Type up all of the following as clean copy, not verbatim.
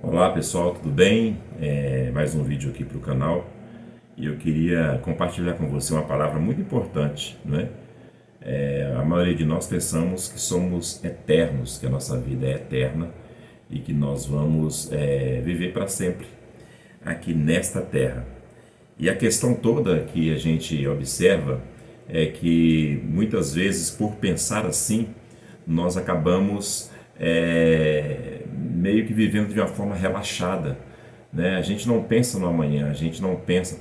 Olá pessoal, tudo bem? Mais um vídeo aqui para o canal e eu queria compartilhar com você uma palavra muito importante, não é? A maioria de nós pensamos que somos eternos, que a nossa vida é eterna e que nós vamos viver para sempre aqui nesta terra. E a questão toda que a gente observa é que muitas vezes, por pensar assim, nós acabamos meio que vivendo de uma forma relaxada, né? A gente não pensa no amanhã, a gente não pensa,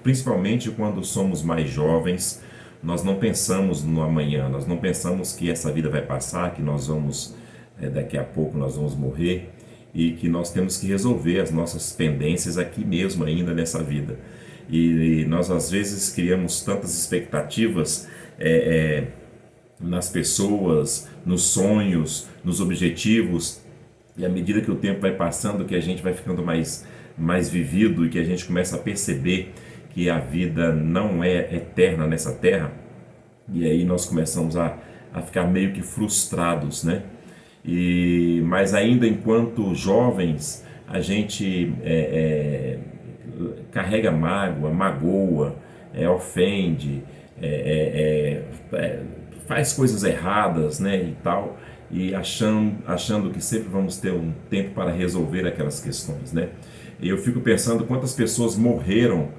principalmente quando somos mais jovens, nós não pensamos no amanhã, nós não pensamos que essa vida vai passar, que nós vamos, daqui a pouco nós vamos morrer e que nós temos que resolver as nossas pendências aqui mesmo ainda nessa vida. E nós às vezes criamos tantas expectativas nas pessoas, nos sonhos, nos objetivos, e à medida que o tempo vai passando, que a gente vai ficando mais vivido e que a gente começa a perceber que a vida não é eterna nessa terra, e aí nós começamos a ficar meio que frustrados, né? Mas ainda enquanto jovens, a gente carrega mágoa, magoa, ofende, faz coisas erradas, né, e tal, e achando que sempre vamos ter um tempo para resolver aquelas questões, né? E eu fico pensando quantas pessoas morreram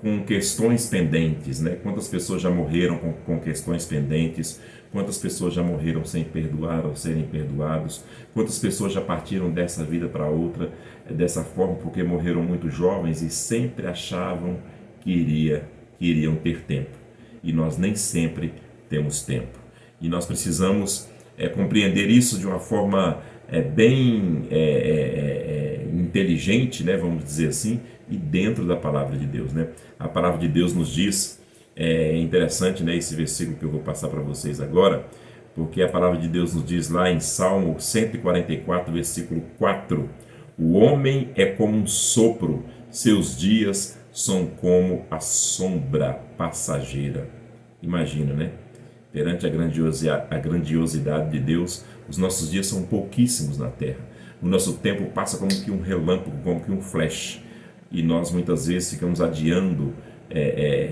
com questões pendentes, né? Quantas pessoas já morreram com questões pendentes, quantas pessoas já morreram sem perdoar ou serem perdoados, quantas pessoas já partiram dessa vida para outra dessa forma porque morreram muito jovens e sempre achavam que iriam ter tempo. E nós nem sempre temos tempo. E nós precisamos compreender isso de uma forma bem inteligente, né, vamos dizer assim, e dentro da palavra de Deus, né? A palavra de Deus nos diz, é interessante, né, esse versículo que eu vou passar para vocês agora, porque a palavra de Deus nos diz lá em Salmo 144, versículo 4: o homem é como um sopro, seus dias são como a sombra passageira. Imagina, né? Perante a grandiosidade de Deus, os nossos dias são pouquíssimos na terra. O nosso tempo passa como que um relâmpago, como que um flash. E nós muitas vezes ficamos adiando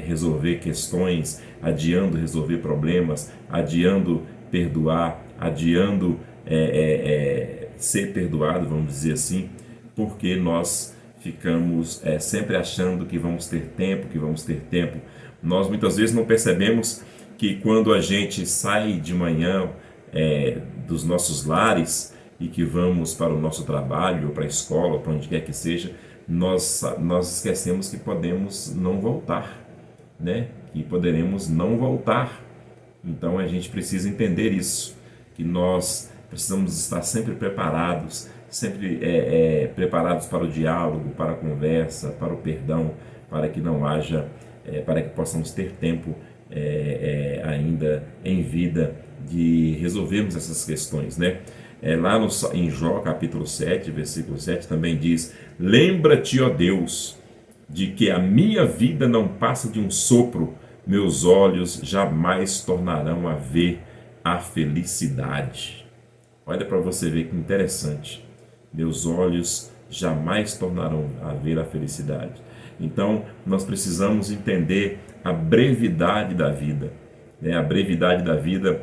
resolver questões, adiando resolver problemas, adiando perdoar, adiando ser perdoado, vamos dizer assim, porque nós ficamos sempre achando que vamos ter tempo, que vamos ter tempo. Nós muitas vezes não percebemos que quando a gente sai de manhã dos nossos lares e que vamos para o nosso trabalho, ou para a escola, ou para onde quer que seja, nós esquecemos que podemos não voltar, né? Que poderemos não voltar. Então a gente precisa entender isso, que nós precisamos estar sempre preparados, sempre preparados para o diálogo, para a conversa, para o perdão, para que não haja, para que possamos ter tempo ainda em vida de resolvermos essas questões, né? Lá em Jó, capítulo 7, versículo 7, também diz: lembra-te, ó Deus, de que a minha vida não passa de um sopro, meus olhos jamais tornarão a ver a felicidade. Olha para você ver que interessante. Meus olhos jamais tornarão a ver a felicidade. Então, nós precisamos entender a brevidade da vida, né? A brevidade da vida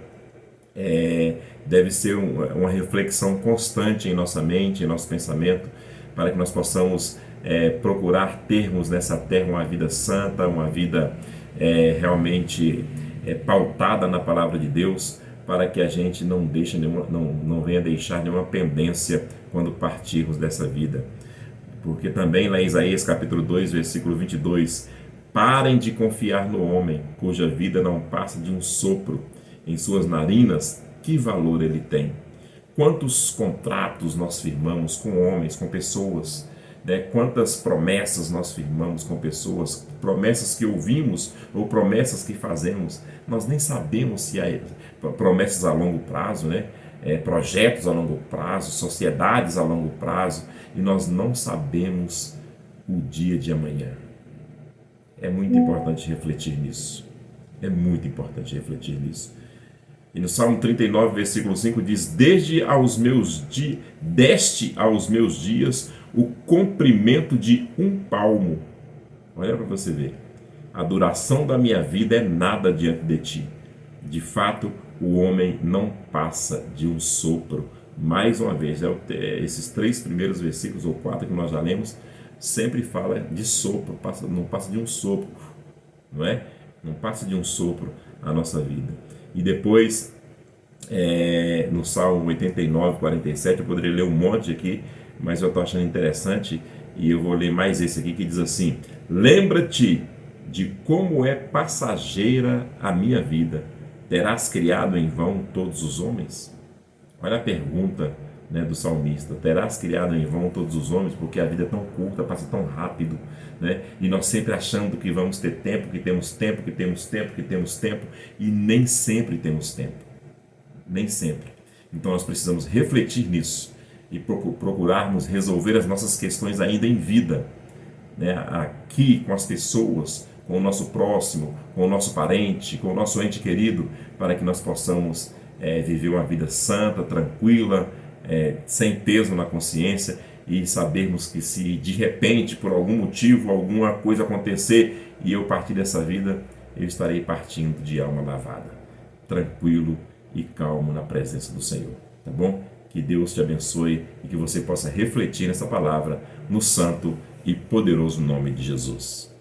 deve ser uma reflexão constante em nossa mente, em nosso pensamento, para que nós possamos procurar termos nessa terra uma vida santa, uma vida realmente pautada na palavra de Deus, para que a gente não venha deixar nenhuma pendência quando partirmos dessa vida. Porque também lá em Isaías capítulo 2, versículo 22, parem de confiar no homem, cuja vida não passa de um sopro, em suas narinas, que valor ele tem? Quantos contratos nós firmamos com homens, com pessoas, né? Quantas promessas nós firmamos com pessoas, promessas que ouvimos ou promessas que fazemos, nós nem sabemos se há promessas a longo prazo, né? Projetos a longo prazo, sociedades a longo prazo, e nós não sabemos o dia de amanhã. É muito importante refletir nisso. É muito importante refletir nisso. E no Salmo 39, versículo 5 diz: deste aos meus dias o comprimento de um palmo. Olha para você ver. A duração da minha vida é nada diante de ti. De fato, o homem não passa de um sopro. Mais uma vez, esses 3 primeiros versículos, ou 4 que nós já lemos, sempre fala de sopro, não passa de um sopro, não é? Não passa de um sopro a nossa vida. E depois, no Salmo 89, 47, eu poderia ler um monte aqui, mas eu estou achando interessante, e eu vou ler mais esse aqui, que diz assim: lembra-te de como é passageira a minha vida. Terás criado em vão todos os homens? Olha a pergunta, né, do salmista. Terás criado em vão todos os homens? Porque a vida é tão curta, passa tão rápido, né? E nós sempre achando que vamos ter tempo, que temos tempo, que temos tempo, que temos tempo, e nem sempre temos tempo. Nem sempre. Então nós precisamos refletir nisso e procurarmos resolver as nossas questões ainda em vida, né? Aqui com as pessoas, com o nosso próximo, com o nosso parente, com o nosso ente querido, para que nós possamos viver uma vida santa, tranquila, sem peso na consciência, e sabermos que se de repente, por algum motivo, alguma coisa acontecer e eu partir dessa vida, eu estarei partindo de alma lavada, tranquilo e calmo na presença do Senhor, tá bom? Que Deus te abençoe e que você possa refletir nessa palavra no santo e poderoso nome de Jesus.